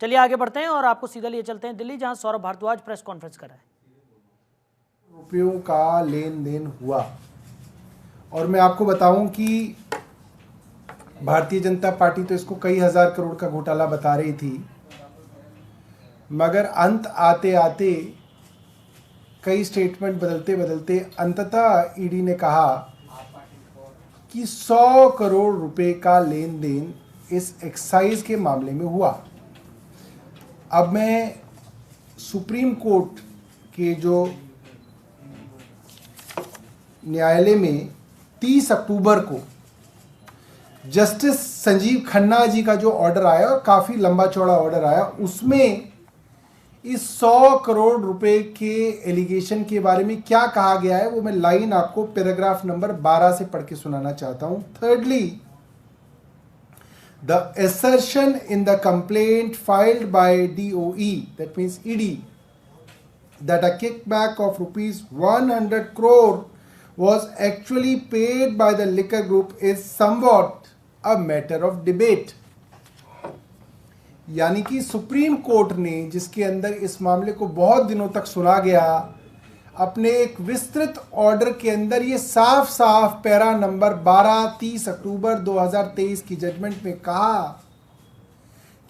चलिए आगे बढ़ते हैं और आपको सीधा लिए चलते हैं दिल्ली, जहां सौरभ भारद्वाज प्रेस कॉन्फ्रेंस कर रहे हैं। रुपयों का लेन देन हुआ और मैं आपको बताऊं कि भारतीय जनता पार्टी तो इसको कई हजार करोड़ का घोटाला बता रही थी, मगर अंत आते आते कई स्टेटमेंट बदलते बदलते अंततः ईडी ने कहा कि 100 करोड़ रुपए का लेन देन इस एक्साइज के मामले में हुआ। अब मैं सुप्रीम कोर्ट के जो न्यायालय में 30 अक्टूबर को जस्टिस संजीव खन्ना जी का जो ऑर्डर आया और काफ़ी लंबा चौड़ा ऑर्डर आया, उसमें इस 100 करोड़ रुपए के एलिगेशन के बारे में क्या कहा गया है वो मैं लाइन आपको पैराग्राफ नंबर 12 से पढ़ के सुनाना चाहता हूं। Thirdly, the assertion in the complaint filed by DOE, that means ED, that a kickback of rupees 100 crore was actually paid by the liquor group is somewhat a matter of debate। यानी कि supreme court ने, जिसके अंदर इस मामले को बहुत दिनों तक सुना गया, अपने एक विस्तृत ऑर्डर के अंदर ये साफ साफ पैरा नंबर 12 30 अक्टूबर 2023 की जजमेंट में कहा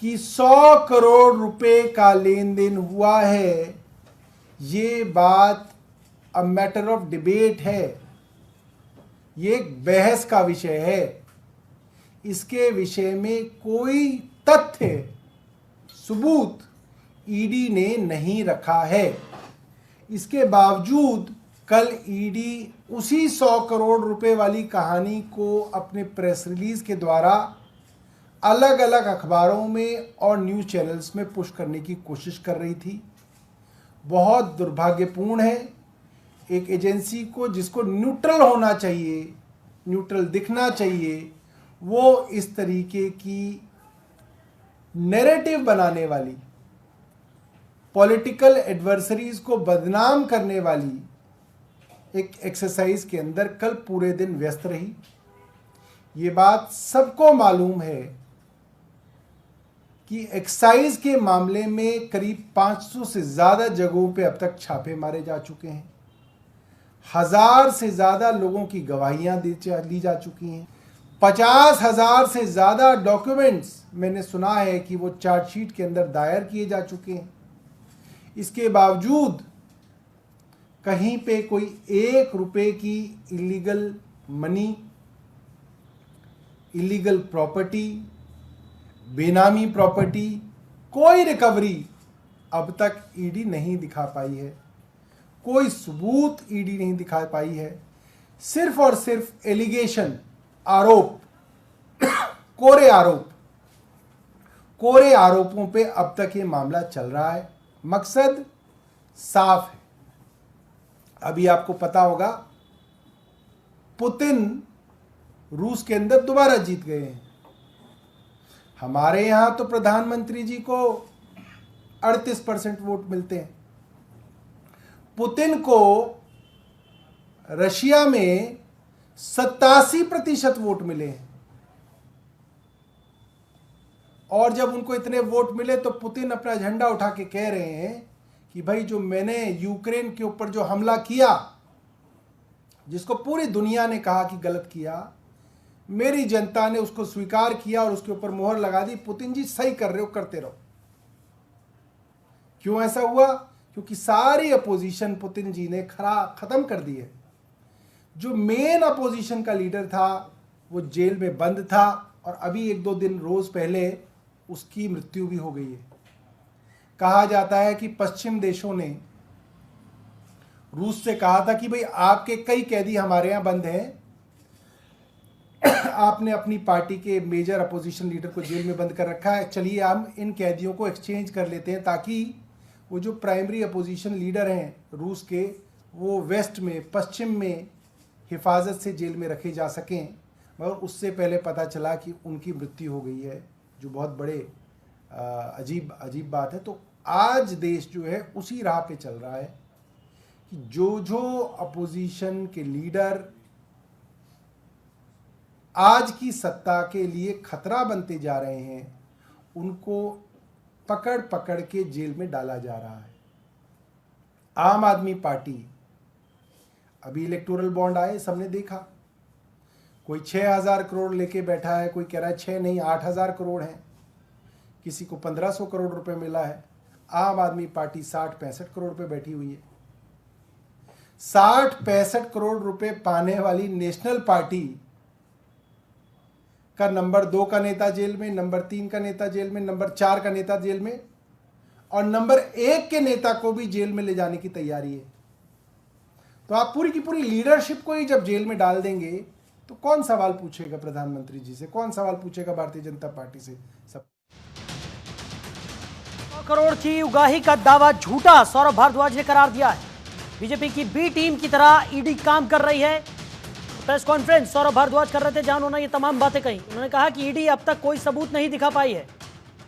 कि 100 करोड़ रुपए का लेन देन हुआ है। ये बात अ मैटर ऑफ डिबेट है, ये एक बहस का विषय है। इसके विषय में कोई तथ्य सबूत ईडी ने नहीं रखा है। इसके बावजूद कल ईडी उसी 100 करोड़ रुपए वाली कहानी को अपने प्रेस रिलीज के द्वारा अलग अलग अखबारों में और न्यूज़ चैनल्स में पुश करने की कोशिश कर रही थी। बहुत दुर्भाग्यपूर्ण है, एक एजेंसी को जिसको न्यूट्रल होना चाहिए, न्यूट्रल दिखना चाहिए, वो इस तरीके की नैरेटिव बनाने वाली, पॉलिटिकल एडवर्सरीज को बदनाम करने वाली एक एक्सरसाइज के अंदर कल पूरे दिन व्यस्त रही। ये बात सबको मालूम है कि एक्साइज के मामले में करीब 500 से ज़्यादा जगहों पे अब तक छापे मारे जा चुके हैं। 1000 से ज़्यादा लोगों की गवाहियां ली जा चुकी हैं। 50,000 से ज़्यादा डॉक्यूमेंट्स मैंने सुना है कि वो चार्जशीट के अंदर दायर किए जा चुके हैं। इसके बावजूद कहीं पे कोई 1 रुपए की इलीगल मनी, इलीगल प्रॉपर्टी, बेनामी प्रॉपर्टी, कोई रिकवरी अब तक ईडी नहीं दिखा पाई है। कोई सबूत ईडी नहीं दिखा पाई है। सिर्फ और सिर्फ एलिगेशन, आरोप, कोरे आरोपों पे अब तक ये मामला चल रहा है। मकसद साफ है। अभी आपको पता होगा पुतिन रूस के अंदर दोबारा जीत गए हैं। हमारे यहां तो प्रधानमंत्री जी को 38% वोट मिलते हैं। पुतिन को रशिया में 87% वोट मिले हैं। और जब उनको इतने वोट मिले तो पुतिन अपना झंडा उठा के कह रहे हैं कि भाई जो मैंने यूक्रेन के ऊपर जो हमला किया, जिसको पूरी दुनिया ने कहा कि गलत किया, मेरी जनता ने उसको स्वीकार किया और उसके ऊपर मोहर लगा दी। पुतिन जी सही कर रहे हो, करते रहो। क्यों ऐसा हुआ? क्योंकि सारी अपोजिशन पुतिन जी ने खत्म कर दी है। जो मेन अपोजिशन का लीडर था वो जेल में बंद था और अभी 1-2 दिन रोज पहले उसकी मृत्यु भी हो गई है। कहा जाता है कि पश्चिम देशों ने रूस से कहा था कि भाई आपके कई कैदी हमारे यहां बंद हैं, आपने अपनी पार्टी के मेजर अपोजिशन लीडर को जेल में बंद कर रखा है, चलिए हम इन कैदियों को एक्सचेंज कर लेते हैं ताकि वो जो प्राइमरी अपोजिशन लीडर हैं रूस के, वो वेस्ट में, पश्चिम में हिफाजत से जेल में रखे जा सकें। मगर उससे पहले पता चला कि उनकी मृत्यु हो गई है, जो बहुत बड़े अजीब बात है। तो आज देश जो है उसी राह पे चल रहा है कि जो अपोजिशन के लीडर आज की सत्ता के लिए खतरा बनते जा रहे हैं, उनको पकड़ पकड़ के जेल में डाला जा रहा है। आम आदमी पार्टी, अभी इलेक्टोरल बॉन्ड आए, सबने देखा, कोई 6,000 करोड़ लेके बैठा है, कोई कह रहा है 6 नहीं 8,000 करोड़ है, किसी को 1,500 करोड़ रुपए मिला है। आम आदमी पार्टी 60-65 करोड़ पे बैठी हुई है। 60-65 करोड़ रुपए पाने वाली नेशनल पार्टी का नंबर 2 का नेता जेल में, नंबर 3 का नेता जेल में, नंबर 4 का नेता जेल में, और नंबर 1 के नेता को भी जेल में ले जाने की तैयारी है। तो आप पूरी की पूरी लीडरशिप को ही जब जेल में डाल देंगे तो कौन सवाल पूछेगा प्रधानमंत्री जी से, कौन सवाल पूछेगा भारतीय जनता पार्टी से? सब 100 करोड़ की उगाही का दावा झूठा सौरभ भारद्वाज ने करार दिया है। बीजेपी की बी टीम की तरह ईडी काम कर रही है। प्रेस कॉन्फ्रेंस सौरभ भारद्वाज कर रहे थे जहां उन्होंने ये तमाम बातें कही। उन्होंने कहा कि ईडी अब तक कोई सबूत नहीं दिखा पाई है।